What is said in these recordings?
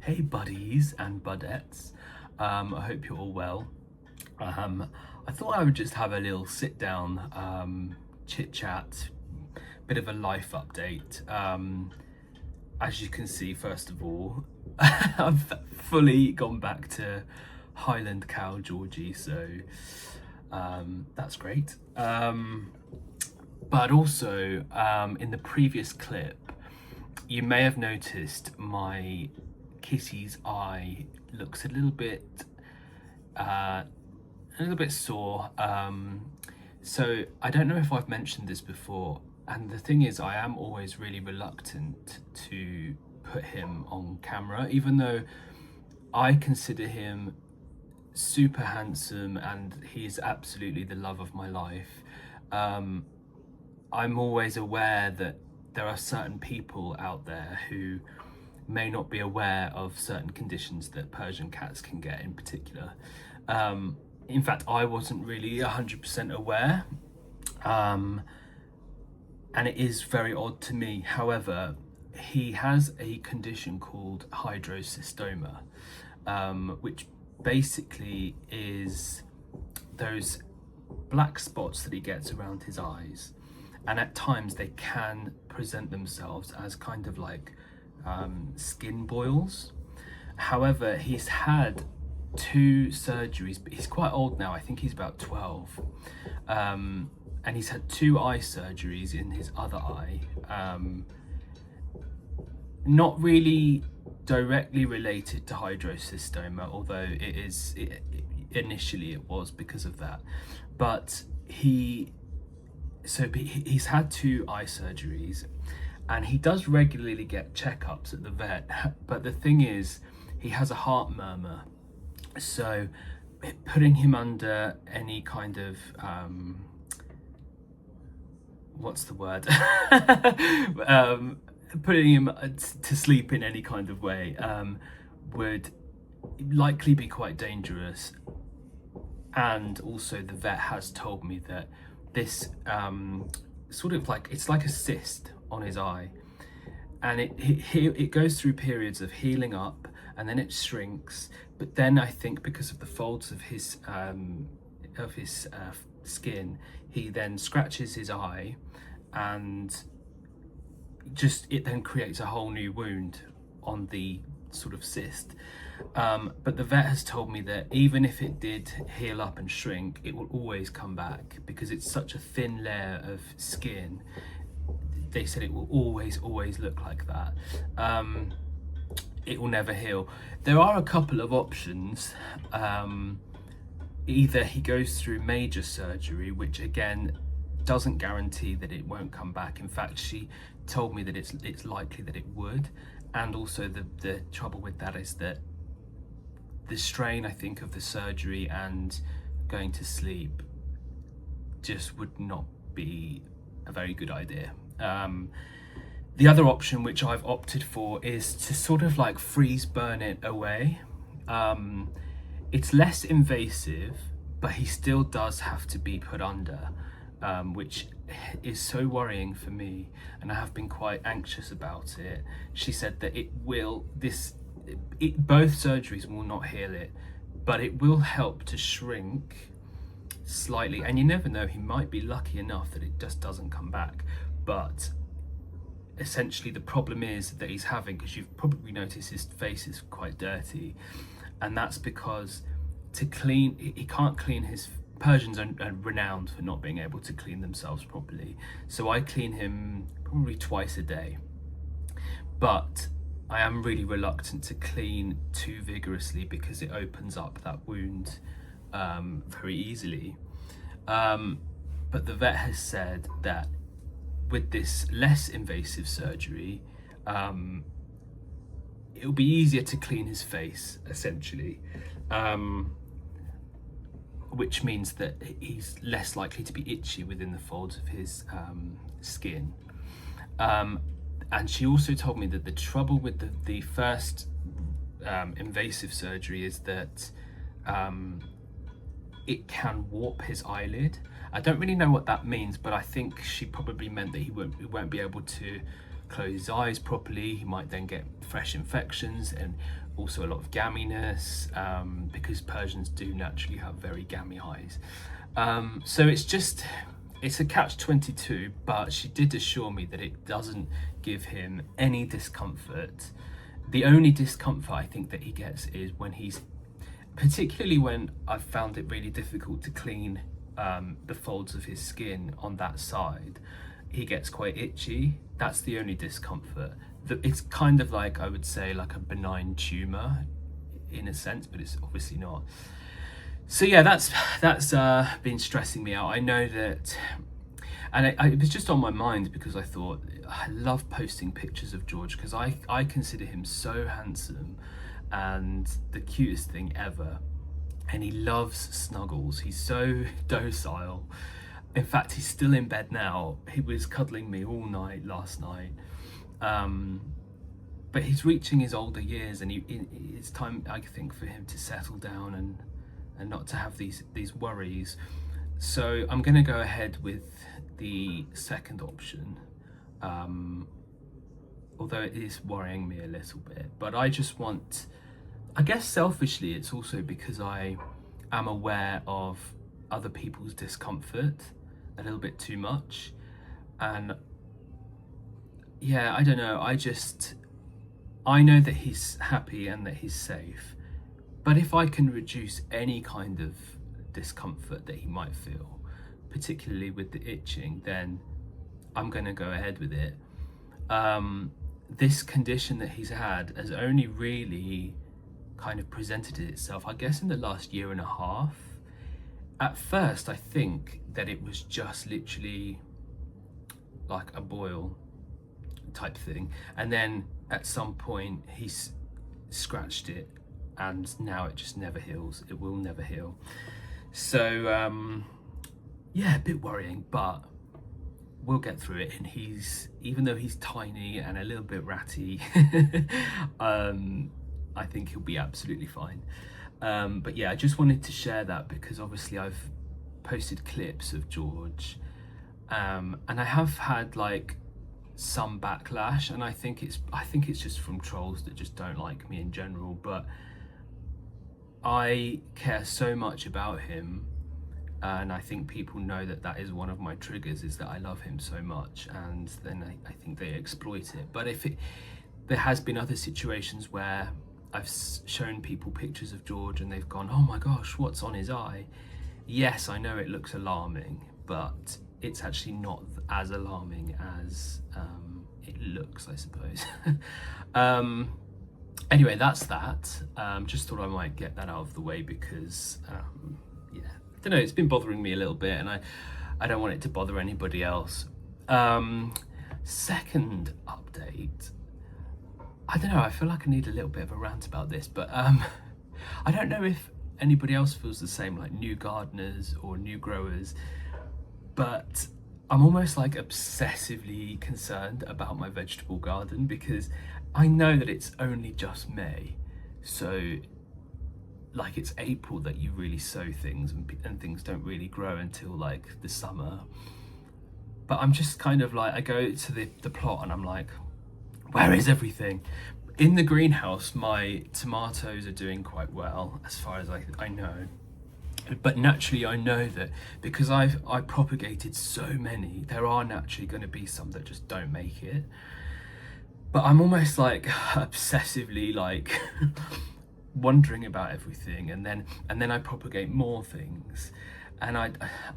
Hey buddies and budettes, I hope you're all well. I thought I would just have a little sit down, chit chat, bit of a life update. As you can see, first of all, I've fully gone back to Highland Cow Georgie, so that's great. But also, in the previous clip, you may have noticed my kitty's eye looks a little bit sore. So I don't know if I've mentioned this before, and the thing is, I am always really reluctant to put him on camera, even though I consider him super handsome and he's absolutely the love of my life. I'm always aware that there are certain people out there who may not be aware of certain conditions that Persian cats can get in particular. In fact, I wasn't really 100% aware, and it is very odd to me. However, he has a condition called hydrocystoma, which basically is those black spots that he gets around his eyes, and at times they can present themselves as kind of like skin boils. However, he's had 2 surgeries, but he's quite old now. I think he's about 12, and he's had 2 eye surgeries in his other eye. Not really directly related to hydrocystoma, although initially it was because of that. But he's had 2 eye surgeries, and he does regularly get checkups at the vet. But the thing is, he has a heart murmur, so putting him under any kind of what's the word putting him to sleep in any kind of way would likely be quite dangerous. And also the vet has told me that this sort of like, it's like a cyst on his eye, and it goes through periods of healing up, and then it shrinks. But then I think because of the folds of his skin, he then scratches his eye, and it then creates a whole new wound on the sort of cyst. But the vet has told me that even if it did heal up and shrink, it will always come back because it's such a thin layer of skin. They said it will always look like that. It will never heal. There are a couple of options. Either he goes through major surgery, which again doesn't guarantee that it won't come back. In fact, she told me that it's likely that it would. And also the trouble with that is that the strain, I think, of the surgery and going to sleep just would not be a very good idea. The other option, which I've opted for, is to sort of like freeze burn it away. It's less invasive, but he still does have to be put under, which is so worrying for me, and I have been quite anxious about it. She said that both surgeries will not heal it, but it will help to shrink slightly, and you never know, he might be lucky enough that it just doesn't come back. But essentially the problem is that he's having, because you've probably noticed his face is quite dirty, and that's because he can't clean his Persians are renowned for not being able to clean themselves properly, so I clean him probably twice a day. But I am really reluctant to clean too vigorously because it opens up that wound very easily. But the vet has said that with this less invasive surgery, it'll be easier to clean his face, essentially, which means that he's less likely to be itchy within the folds of his skin. And she also told me that the trouble with the first invasive surgery is that it can warp his eyelid. I don't really know what that means, but I think she probably meant that he won't be able to close his eyes properly. He might then get fresh infections and also a lot of gamminess, because Persians do naturally have very gammy eyes. So it's a catch-22, but she did assure me that it doesn't give him any discomfort. The only discomfort I think that he gets is particularly when I've found it really difficult to clean the folds of his skin on that side, he gets quite itchy. That's the only discomfort. It's kind of like, I would say, like a benign tumor in a sense, but it's obviously not. So yeah, that's been stressing me out. I know that, and it was just on my mind because I thought, I love posting pictures of George because I consider him so handsome and the cutest thing ever. And he loves snuggles. He's so docile. In fact, he's still in bed now. He was cuddling me all night last night. But he's reaching his older years, and it's time, I think, for him to settle down and not to have these worries. So I'm going to go ahead with the second option, although it is worrying me a little bit. But I just want, I guess selfishly, it's also because I am aware of other people's discomfort a little bit too much. And yeah, I don't know, I know that he's happy and that he's safe. But if I can reduce any kind of discomfort that he might feel, particularly with the itching, then I'm going to go ahead with it. This condition that he's had has only really kind of presented itself, I guess, in the last year and a half. At first, I think that it was just literally like a boil type thing, and then at some point he's scratched it, and now it just never heals. It will never heal. So yeah, a bit worrying, but we'll get through it. And even though he's tiny and a little bit ratty, I think he'll be absolutely fine. But yeah, I just wanted to share that because obviously I've posted clips of George, and I have had like some backlash, and I think it's just from trolls that just don't like me in general. But I care so much about him, and I think people know that is one of my triggers, is that I love him so much, and then I think they exploit it. But there has been other situations where I've shown people pictures of George and they've gone, oh my gosh, what's on his eye? Yes, I know it looks alarming, but it's actually not as alarming as it looks, I suppose. Anyway, that's that. Just thought I might get that out of the way because, yeah, I don't know, it's been bothering me a little bit, and I don't want it to bother anybody else. Second update. I don't know, I feel like I need a little bit of a rant about this, but I don't know if anybody else feels the same, like new gardeners or new growers, but I'm almost like obsessively concerned about my vegetable garden because I know that it's only just May. So like it's April that you really sow things, and things don't really grow until like the summer. But I'm just kind of like, I go to the plot and I'm like, where is everything? In the greenhouse, my tomatoes are doing quite well as far as I know. But naturally, I know that because I propagated so many, there are naturally going to be some that just don't make it. But I'm almost like obsessively like wondering about everything, and then I propagate more things, and I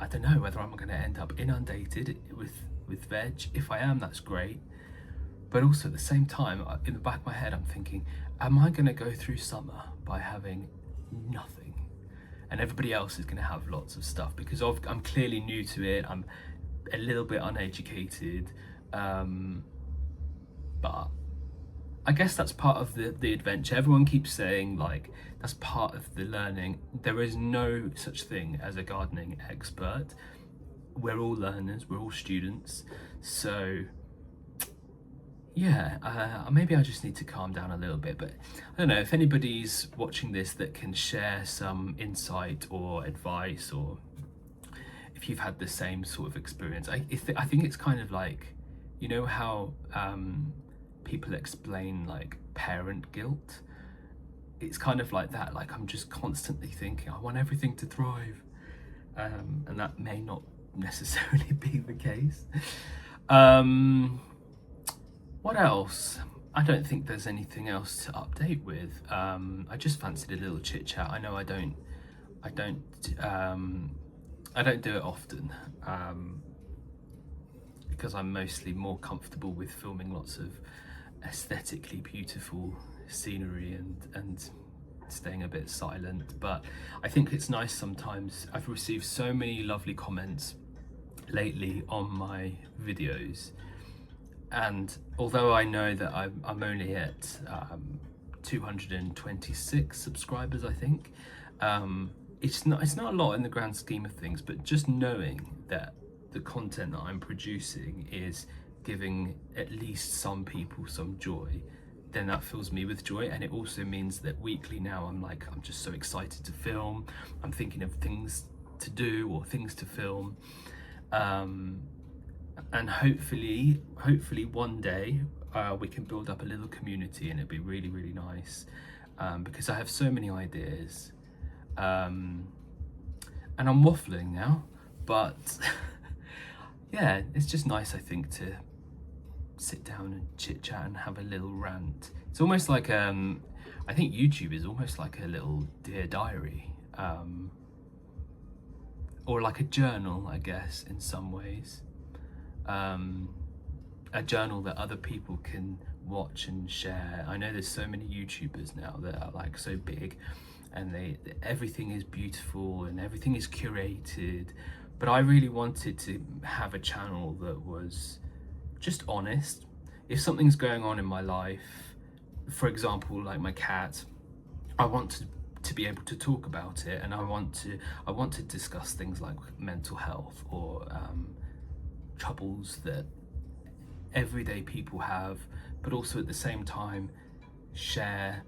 don't know whether I'm going to end up inundated with veg. If I am, that's great. But also at the same time, in the back of my head, I'm thinking, am I going to go through summer by having nothing? And everybody else is going to have lots of stuff because I'm clearly new to it. I'm a little bit uneducated. But I guess that's part of the adventure. Everyone keeps saying like, that's part of the learning. There is no such thing as a gardening expert. We're all learners, we're all students. So yeah, maybe I just need to calm down a little bit, but I don't know if anybody's watching this that can share some insight or advice, or if you've had the same sort of experience. I think it's kind of like, you know how people explain like parent guilt? It's kind of like that. Like I'm just constantly thinking I want everything to thrive, and that may not necessarily be the case. What else? I don't think there's anything else to update with. I just fancied a little chit chat. I know I don't do it often, because I'm mostly more comfortable with filming lots of aesthetically beautiful scenery and staying a bit silent. But I think it's nice sometimes. I've received so many lovely comments lately on my videos, and although I know that I'm only at 226 subscribers, I think, it's not a lot in the grand scheme of things, but just knowing that the content that I'm producing is giving at least some people some joy, then that fills me with joy. And it also means that weekly now I'm just so excited to film. I'm thinking of things to do or things to film, and hopefully one day we can build up a little community, and it'd be really, really nice, because I have so many ideas, and I'm waffling now, but yeah, it's just nice, I think, to sit down and chit chat and have a little rant. It's almost like I think YouTube is almost like a little Dear Diary, or like a journal, I guess, in some ways. A journal that other people can watch and share. I know there's so many YouTubers now that are like so big, and everything is beautiful and everything is curated, but I really wanted to have a channel that was just honest. If something's going on in my life, for example, like my cat, I want to be able to talk about it, and I want to discuss things like mental health or troubles that everyday people have, but also at the same time share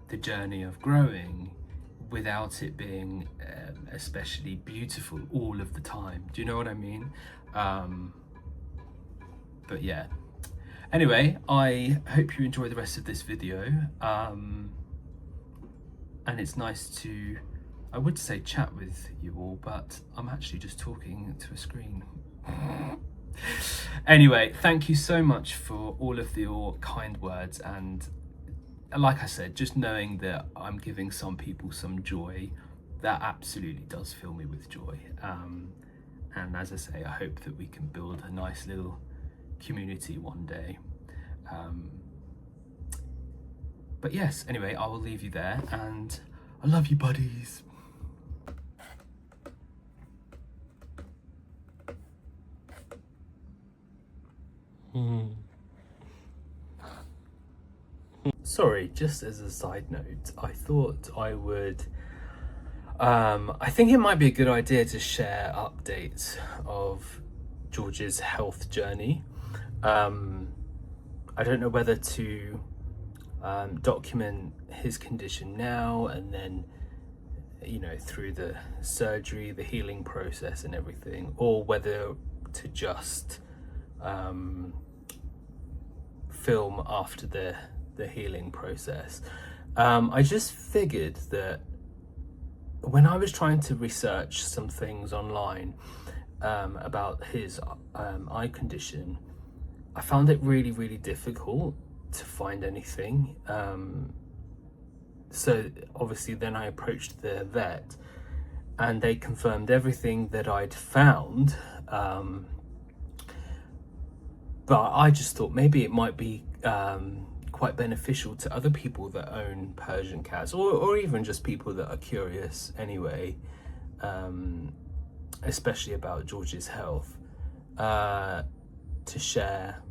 the journey of growing without it being especially beautiful all of the time. Do you know what I mean? But yeah, anyway, I hope you enjoy the rest of this video, and it's nice to, I would say, chat with you all, but I'm actually just talking to a screen. Anyway, thank you so much for all of your kind words, and like I said, just knowing that I'm giving some people some joy, that absolutely does fill me with joy. And as I say, I hope that we can build a nice little community one day. But yes, anyway, I will leave you there, and I love you, buddies. Sorry, just as a side note, I thought I would, I think it might be a good idea to share updates of George's health journey. I don't know whether to document his condition now and then, you know, through the surgery, the healing process and everything, or whether to just film after the healing process. I just figured that when I was trying to research some things online about his eye condition, I found it really, really difficult to find anything. So obviously then I approached the vet, and they confirmed everything that I'd found, but I just thought maybe it might be quite beneficial to other people that own Persian cats, or even just people that are curious anyway, especially about George's health, to share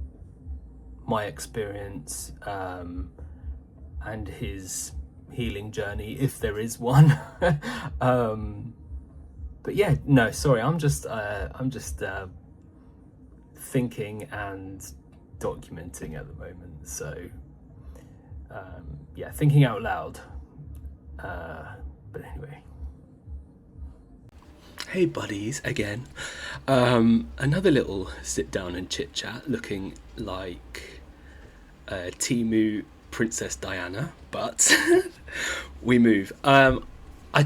my experience and his healing journey, if there is one. But yeah, no, sorry, I'm just thinking and documenting at the moment, so yeah, thinking out loud. But anyway, Hey buddies, again. Another little sit down and chit chat looking like Timu Princess Diana, but we move. I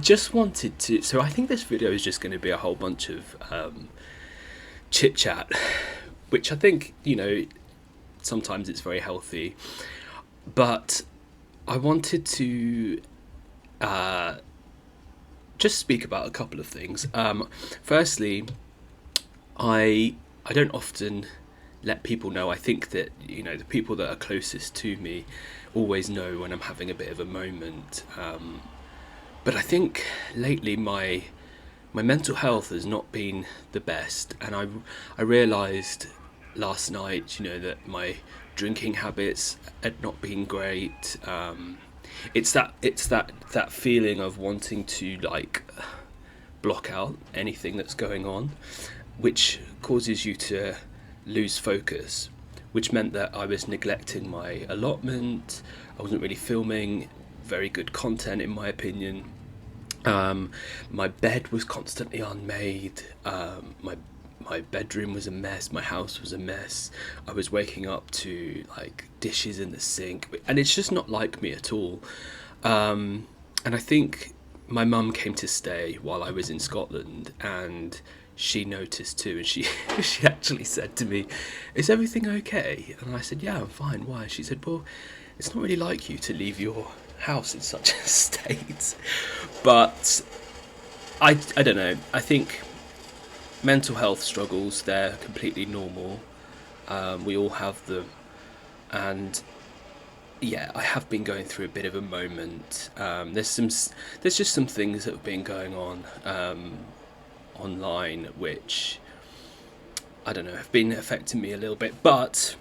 just wanted to. So I think this video is just going to be a whole bunch of chit chat, which I think, sometimes it's very healthy. But I wanted to just speak about a couple of things. Firstly, I don't often let people know. I think that the people that are closest to me always know when I'm having a bit of a moment. But I think lately my mental health has not been the best, and I realised last night, that my drinking habits had not been great. It's that feeling of wanting to block out anything that's going on, which causes you to lose focus, which meant that I was neglecting my allotment. I wasn't really filming very good content, in my opinion. My bed was constantly unmade. My bedroom was a mess. My house was a mess. I was waking up to dishes in the sink, and it's just not like me at all. And I think my mum came to stay while I was in Scotland, and she noticed too, and she she actually said to me, "Is everything okay?" And I said, "Yeah, I'm fine. Why?" She said, "Well, it's not really like you to leave your house in such a state." But I don't know. I think mental health struggles, they're completely normal. We all have them, and yeah, I have been going through a bit of a moment. There's just some things that have been going on online, which I don't know, have been affecting me a little bit. But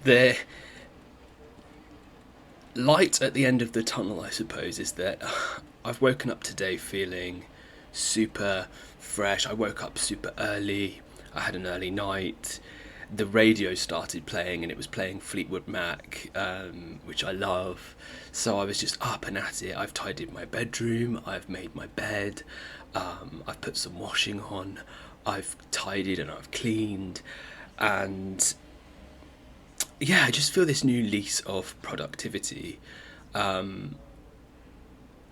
the light at the end of the tunnel, I suppose, is that I've woken up today feeling super fresh. I woke up super early. I had an early night. The radio started playing, and it was playing Fleetwood Mac, which I love. So I was just up and at it. I've tidied my bedroom. I've made my bed. I've put some washing on. I've tidied and I've cleaned. And yeah, I just feel this new lease of productivity. And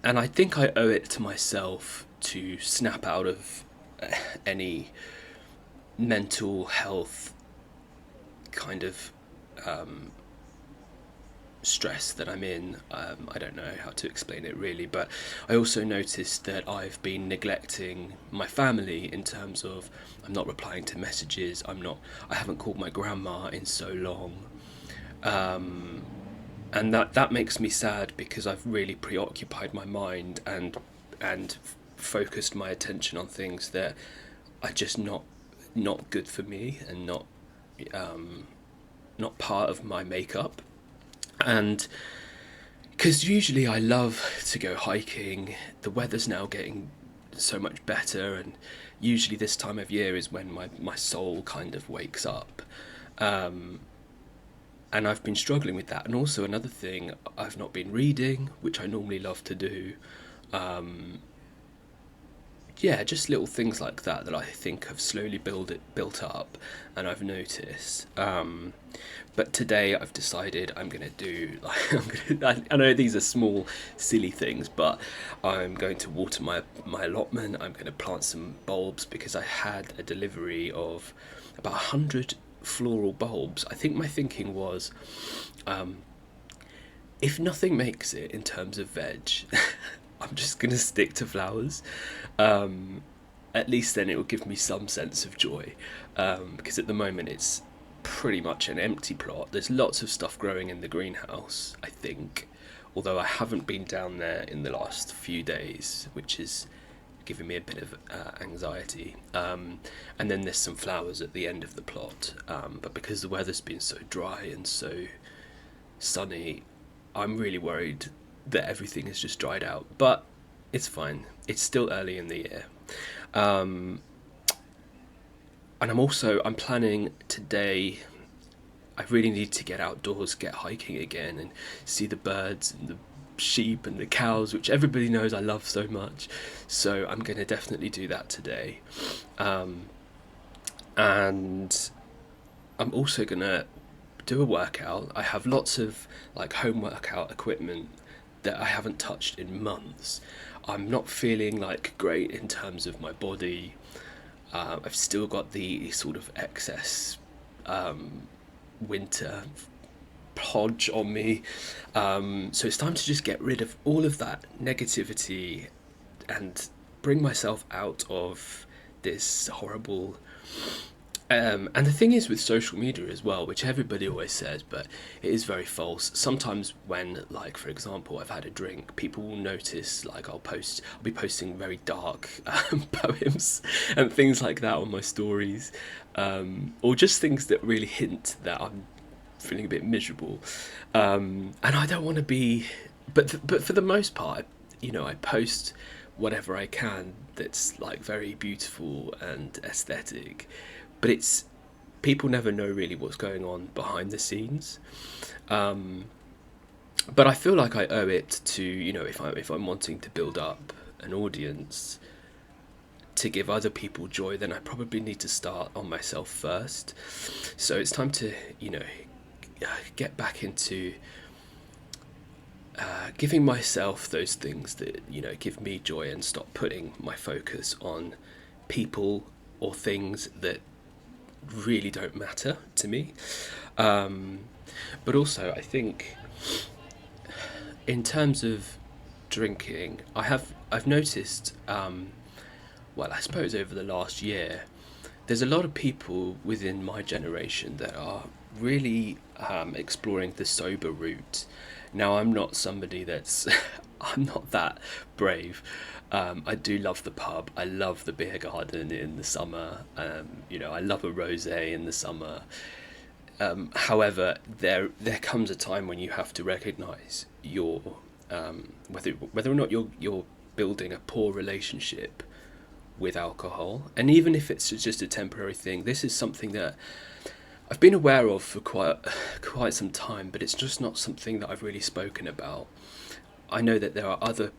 I think I owe it to myself to snap out of any mental health kind of stress that I'm in. I don't know how to explain it really, but I also noticed that I've been neglecting my family in terms of I'm not replying to messages. I haven't called my grandma in so long. And that makes me sad, because I've really preoccupied my mind and focused my attention on things that are just not good for me, and not part of my makeup. And because usually I love to go hiking, the weather's now getting so much better, and usually this time of year is when my soul kind of wakes up. And I've been struggling with that. And also another thing, I've not been reading, which I normally love to do. Yeah, just little things like that I think have slowly built up, and I've noticed. But today I've decided I'm gonna do I know these are small, silly things, but I'm going to water my allotment. I'm going to plant some bulbs, because I had a delivery of about 100 floral bulbs. I think my thinking was, if nothing makes it in terms of veg, I'm just going to stick to flowers. At least then it will give me some sense of joy, because at the moment it's pretty much an empty plot. There's lots of stuff growing in the greenhouse, I think, although I haven't been down there in the last few days, which is giving me a bit of anxiety. And then there's some flowers at the end of the plot, but because the weather's been so dry and so sunny, I'm really worried that everything has just dried out. But it's fine, it's still early in the year. And I'm planning today. I really need to get outdoors, get hiking again, and see the birds and sheep and the cows, which everybody knows I love so much. So I'm going to definitely do that today. And I'm also going to do a workout. I have lots of like home workout equipment that I haven't touched in months. I'm not feeling like great in terms of my body. I've still got the sort of excess winter podge on me. So it's time to just get rid of all of that negativity and bring myself out of this horrible. And the thing is with social media as well, which everybody always says, but it is very false. Sometimes when, like, for example, I've had a drink, people will notice, like, I'll be posting very dark poems and things like that on my stories, or just things that really hint that I'm feeling a bit miserable. And I don't want to be, but for the most part, I post whatever I can that's like very beautiful and aesthetic, but it's people never know really what's going on behind the scenes. But I feel like I owe it to, if I'm wanting to build up an audience to give other people joy, then I probably need to start on myself first. So it's time to get back into giving myself those things that give me joy, and stop putting my focus on people or things that really don't matter to me. But also, I think in terms of drinking, I've noticed. Well, I suppose over the last year, there's a lot of people within my generation that are really exploring the sober route. Now, I'm not somebody that's, I'm not that brave. I do love the pub. I love the beer garden in the summer. I love a rosé in the summer. However, there comes a time when you have to recognise your whether or not you're building a poor relationship with alcohol, and even if it's just a temporary thing. This is something that I've been aware of for quite some time, but it's just not something that I've really spoken about. I know that there are other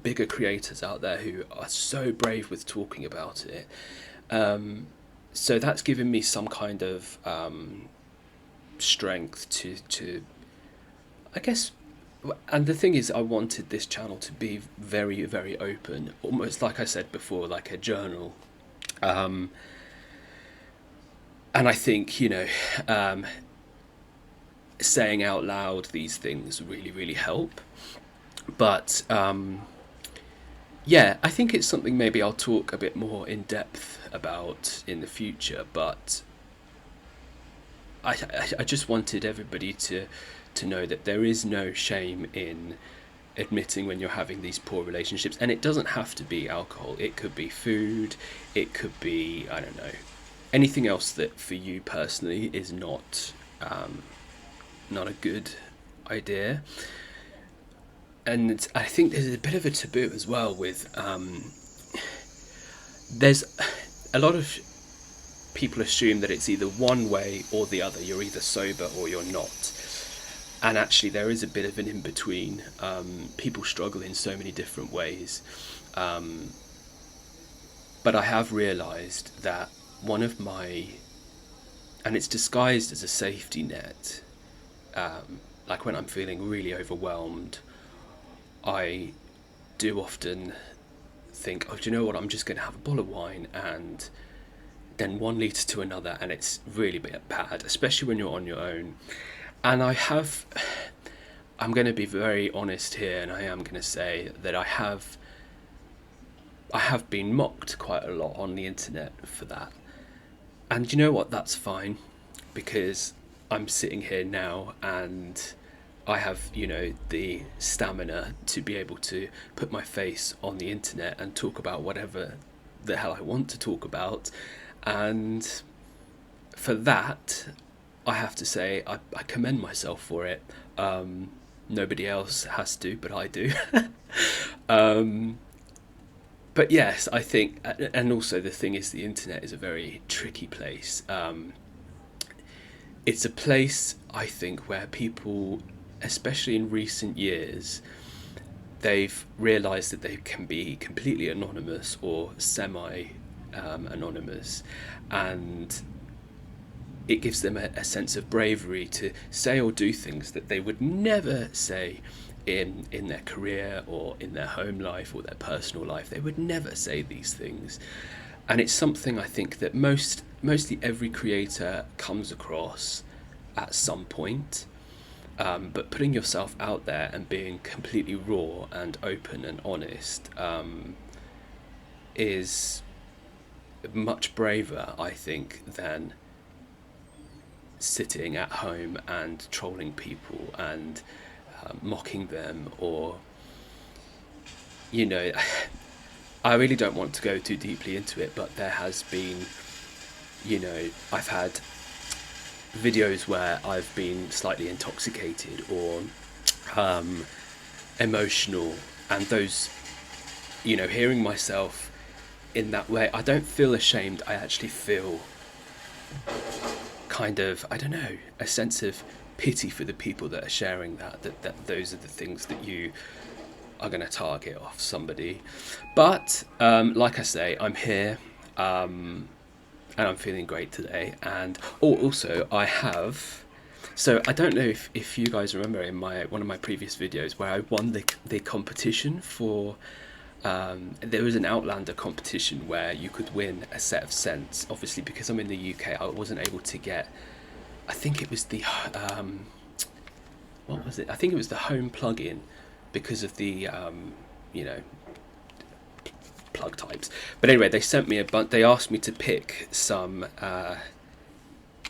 bigger creators out there who are so brave with talking about it. So that's given me some kind of strength to I guess. And the thing is, I wanted this channel to be very, very open, almost like I said before, like a journal. And I think, saying out loud these things really, really help. But yeah, I think it's something maybe I'll talk a bit more in depth about in the future. But I just wanted everybody to know that there is no shame in admitting when you're having these poor relationships, and it doesn't have to be alcohol. It could be food, it could be, I don't know, anything else that for you personally is not a good idea. And I think there's a bit of a taboo as well with there's a lot of people assume that it's either one way or the other. You're either sober or you're not. And actually, there is a bit of an in-between. People struggle in so many different ways. But I have realised that one of my... And it's disguised as a safety net. Like when I'm feeling really overwhelmed, I do often think, oh, do you know what? I'm just going to have a bottle of wine, and then one leads to another, and it's really bad, especially when you're on your own. And I'm going to be very honest here, and I am going to say that I have been mocked quite a lot on the internet for that. And you know what? That's fine, because I'm sitting here now and I have, the stamina to be able to put my face on the internet and talk about whatever the hell I want to talk about. And for that, I have to say I commend myself for it. Nobody else has to, but I do. But yes, I think, and also the thing is, the internet is a very tricky place. It's a place, I think, where people, especially in recent years, they've realized that they can be completely anonymous or semi anonymous, and it gives them a sense of bravery to say or do things that they would never say in their career or in their home life or their personal life. They would never say these things, and it's something I think that mostly every creator comes across at some point. But putting yourself out there and being completely raw and open and honest is much braver, I think, than sitting at home and trolling people and mocking them, or, you know, I really don't want to go too deeply into it, but there has been, you know, I've had videos where I've been slightly intoxicated or emotional, and those, you know, hearing myself in that way, I don't feel ashamed. I actually feel kind of, I don't know, a sense of pity for the people that are sharing that those are the things that you are going to target off somebody. But like I say, I'm here, and I'm feeling great today. And also I have, so I don't know if you guys remember in one of my previous videos where I won the competition for there was an Outlander competition where you could win a set of scents. Obviously, because I'm in the UK, I wasn't able to get, I think it was the what was it? I think it was the home plug-in, because of the you know, plug types. But anyway, they sent me they asked me to pick some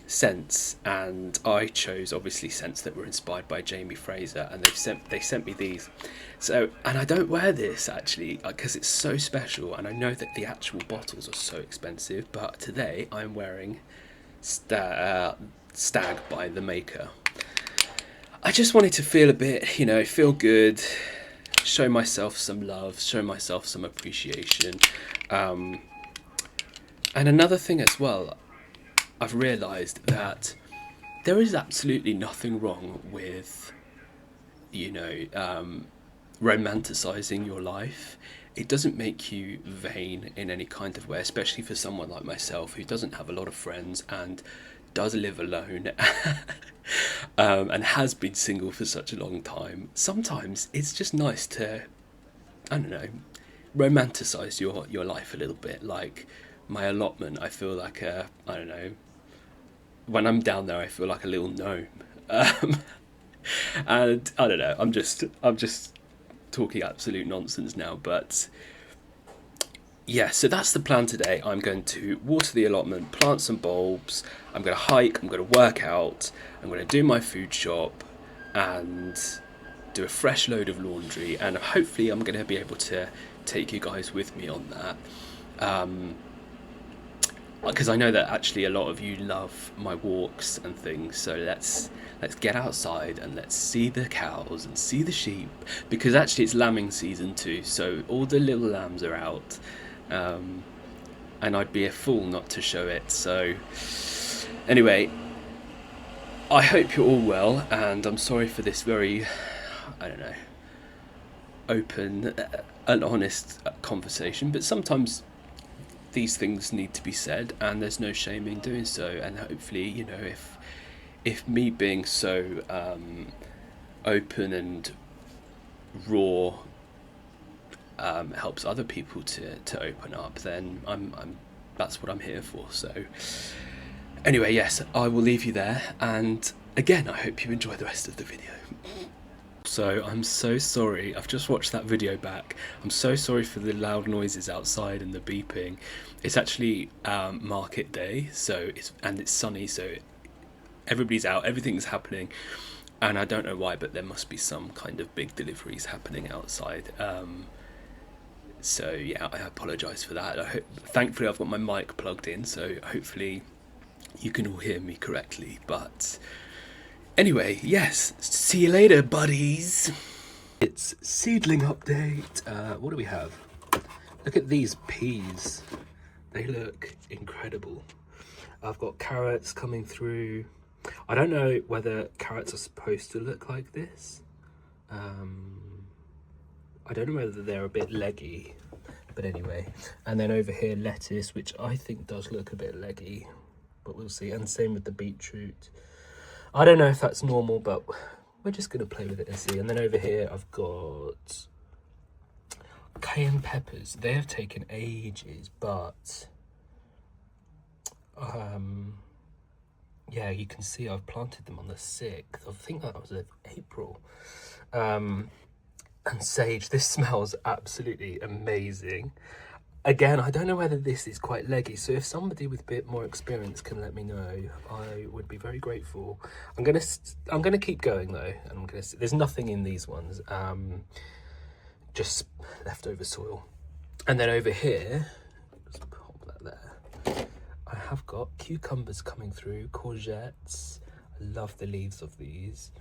scents, and I chose obviously scents that were inspired by Jamie Fraser, and they sent me these. So, and I don't wear this actually because it's so special, and I know that the actual bottles are so expensive, but today I'm wearing Stag by the Maker. I just wanted to feel a bit, you know, feel good, show myself some love, show myself some appreciation. And another thing as well, I've realised that there is absolutely nothing wrong with, you know, romanticising your life. It doesn't make you vain in any kind of way, especially for someone like myself who doesn't have a lot of friends and does live alone and has been single for such a long time. Sometimes it's just nice to, I don't know, romanticise your life a little bit. Like my allotment, I feel like I don't know, when I'm down there I feel like a little gnome. And I don't know, I'm just talking absolute nonsense now, but yeah, so that's the plan today. I'm going to water the allotment, plant some bulbs, I'm going to hike, I'm going to work out, I'm going to do my food shop and do a fresh load of laundry, and hopefully I'm going to be able to take you guys with me on that, because I know that actually a lot of you love my walks and things, so let's get outside and let's see the cows and see the sheep, because actually it's lambing season too, so all the little lambs are out, and I'd be a fool not to show it. So anyway, I hope you're all well, and I'm sorry for this very, I don't know, open and honest conversation, but sometimes these things need to be said, and there's no shame in doing so. And hopefully, you know, if me being so open and raw helps other people to open up, then I'm that's what I'm here for. So anyway, yes, I will leave you there, and again, I hope you enjoy the rest of the video. So I'm so sorry, I've just watched that video back. I'm so sorry for the loud noises outside and the beeping. It's actually market day, so it's sunny, so everybody's out, everything's happening, and I don't know why, but there must be some kind of big deliveries happening outside. So yeah, I apologise for that. Thankfully I've got my mic plugged in, so hopefully you can all hear me correctly. But anyway, yes, see you later, buddies. It's seedling update. What do we have? Look at these peas. They look incredible. I've got carrots coming through. I don't know whether carrots are supposed to look like this. I don't know whether they're a bit leggy, but anyway. And then over here, lettuce, which I think does look a bit leggy, but we'll see. And same with the beetroot. I don't know if that's normal, but we're just going to play with it and see. And then over here, I've got cayenne peppers. They have taken ages, but yeah, you can see I've planted them on the 6th. I think that was of April. And sage, this smells absolutely amazing. Again, I don't know whether this is quite leggy, so if somebody with a bit more experience can let me know, I would be very grateful. I'm gonna keep going though, and I'm gonna. There's nothing in these ones, just leftover soil. And then over here, just pop that there. I have got cucumbers coming through, courgettes. I love the leaves of these.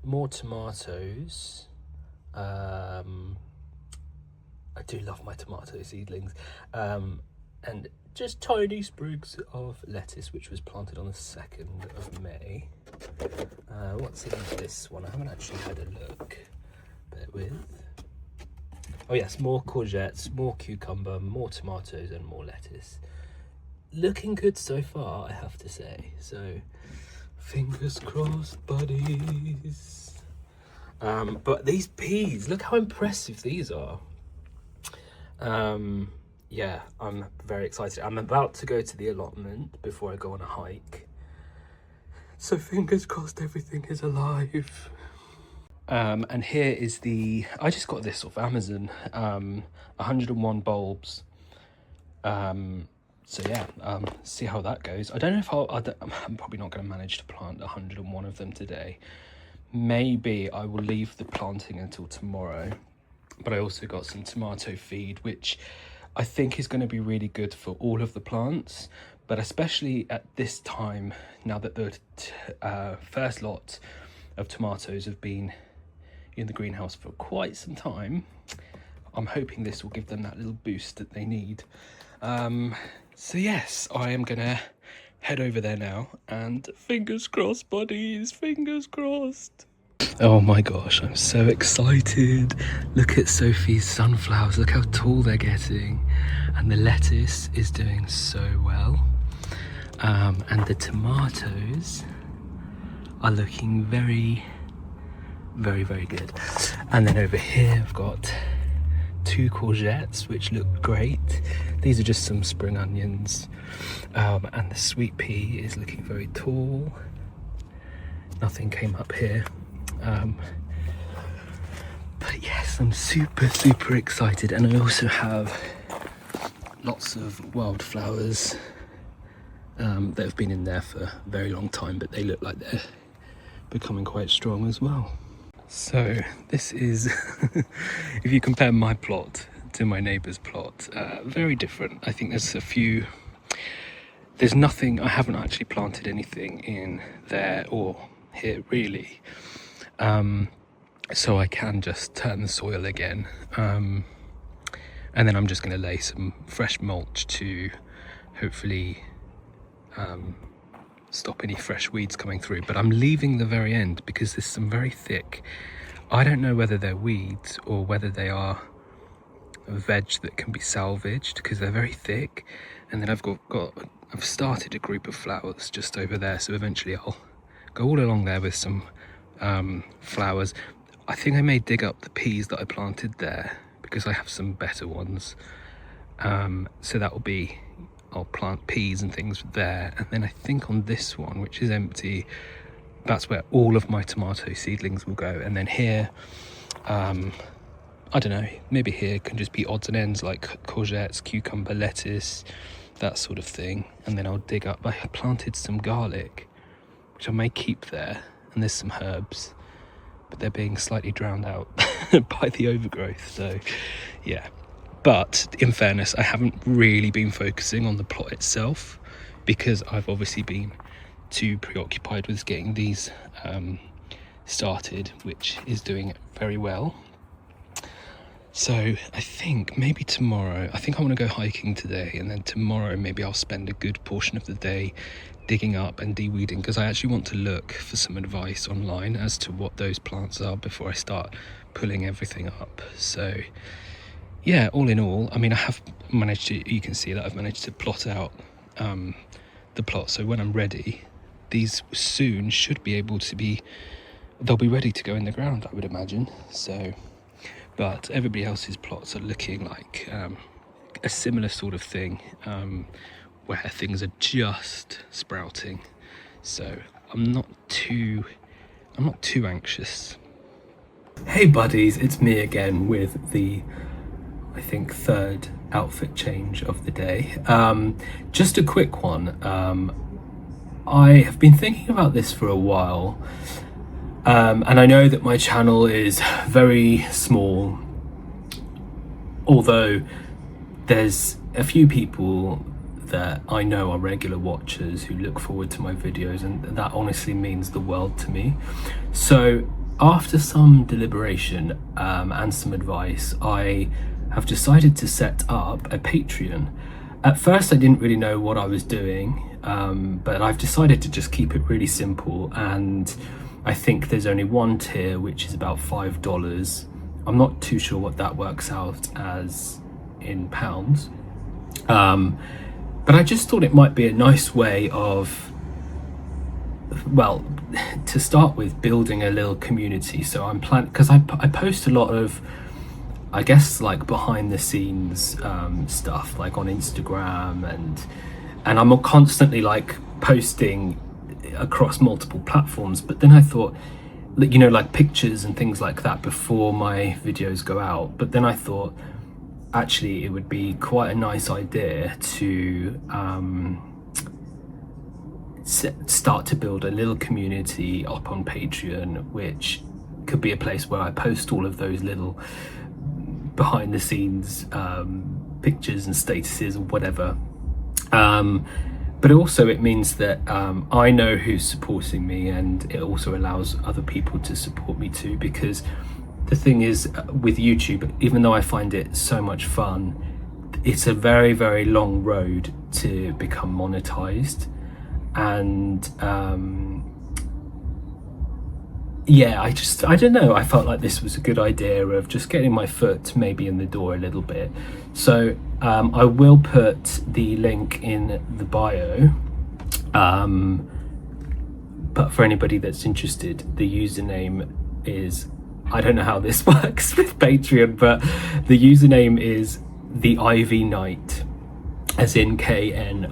More tomatoes. I do love my tomato seedlings. And just tiny sprigs of lettuce, which was planted on the 2nd of May. What's in this one? I haven't actually had a look. Bear with. Oh yes, more courgettes, more cucumber, more tomatoes and more lettuce. Looking good so far, I have to say. So, fingers crossed, buddies. But these peas, look how impressive these are. Yeah, I'm very excited. I'm about to go to the allotment before I go on a hike. So fingers crossed everything is alive. And here is I just got this off Amazon, 101 bulbs. So yeah, see how that goes. I don't know if I'm probably not going to manage to plant 101 of them today. Maybe I will leave the planting until tomorrow. But I also got some tomato feed, which I think is going to be really good for all of the plants, but especially at this time, now that the first lot of tomatoes have been in the greenhouse for quite some time. I'm hoping this will give them that little boost that they need. So yes, I am going to head over there now, and fingers crossed, buddies, fingers crossed. Oh my gosh, I'm so excited. Look at Sophie's sunflowers, look how tall they're getting. And the lettuce is doing so well. And the tomatoes are looking very, very, very good. And then over here I've got 2 courgettes, which look great. These are just some spring onions. And the sweet pea is looking very tall. Nothing came up here. But yes, I'm super, super excited. And I also have lots of wildflowers that have been in there for a very long time, but they look like they're becoming quite strong as well. So this is, if you compare my plot to my neighbour's plot, very different. I think there's nothing, I haven't actually planted anything in there or here really. So I can just turn the soil again. And then I'm just going to lay some fresh mulch to hopefully stop any fresh weeds coming through. But I'm leaving the very end because there's some very thick, I don't know whether they're weeds or whether they are veg that can be salvaged, because they're very thick. And then I've started a group of flowers just over there, so eventually I'll go all along there with some flowers. I think I may dig up the peas that I planted there because I have some better ones. So that will be, I'll plant peas and things there. And then I think on this one, which is empty, that's where all of my tomato seedlings will go. And then here, I don't know, maybe here can just be odds and ends like courgettes, cucumber, lettuce, that sort of thing. And then I'll dig up, I planted some garlic, which I may keep there. And there's some herbs, but they're being slightly drowned out by the overgrowth. So yeah, but in fairness, I haven't really been focusing on the plot itself because I've obviously been too preoccupied with getting these started, which is doing very well. So I think maybe tomorrow, I think I want to go hiking today, and then tomorrow maybe I'll spend a good portion of the day digging up and de-weeding, because I actually want to look for some advice online as to what those plants are before I start pulling everything up. So yeah, all in all, I mean, I have managed to, you can see that I've managed to plot out the plot, so when I'm ready, these soon should be able to be, they'll be ready to go in the ground, I would imagine. So, but everybody else's plots are looking like a similar sort of thing, where things are just sprouting. So I'm not too anxious. Hey buddies, it's me again with the, I think, third outfit change of the day. Just a quick one. I have been thinking about this for a while, and I know that my channel is very small, although there's a few people that I know are regular watchers who look forward to my videos, and that honestly means the world to me. So after some deliberation and some advice, I have decided to set up a Patreon. At first I didn't really know what I was doing, but I've decided to just keep it really simple, and I think there's only one tier, which is about $5. I'm not too sure what that works out as in pounds, but I just thought it might be a nice way of, well, to start with, building a little community. So I'm planning, because I post a lot of, I guess, like behind the scenes stuff, like on Instagram, and I'm constantly like posting across multiple platforms. But then I thought, you know, like pictures and things like that before my videos go out. But then I thought, actually, it would be quite a nice idea to start to build a little community up on Patreon, which could be a place where I post all of those little behind the scenes pictures and statuses or whatever. But also it means that I know who's supporting me, and it also allows other people to support me too, because the thing is, with YouTube, even though I find it so much fun, it's a very, very long road to become monetized. And yeah, I don't know, I felt like this was a good idea of just getting my foot maybe in the door a little bit. So I will put the link in the bio, but for anybody that's interested, the username is, I don't know how this works with Patreon, but the username is the Ivy Knight, as in KNIGHT.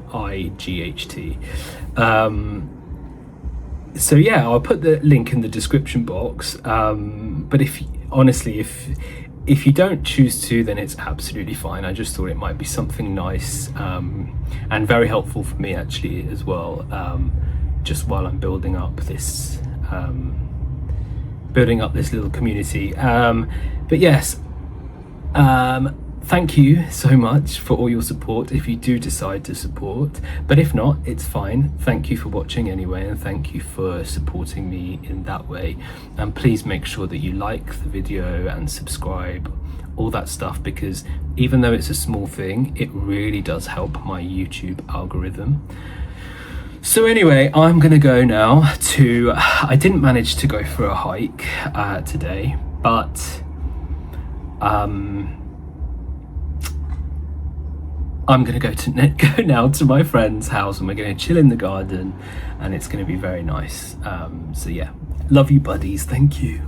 So yeah, I'll put the link in the description box. But if you don't choose to, then it's absolutely fine. I just thought it might be something nice and very helpful for me actually as well, just while I'm building up this little community. But yes, thank you so much for all your support if you do decide to support, but if not, it's fine. Thank you for watching anyway, and thank you for supporting me in that way. And please make sure that you like the video and subscribe, all that stuff, because even though it's a small thing, it really does help my YouTube algorithm. So anyway, I'm gonna go now to, I didn't manage to go for a hike today, but I'm gonna go now to my friend's house, and we're gonna chill in the garden, and it's gonna be very nice. So yeah, love you buddies, thank you.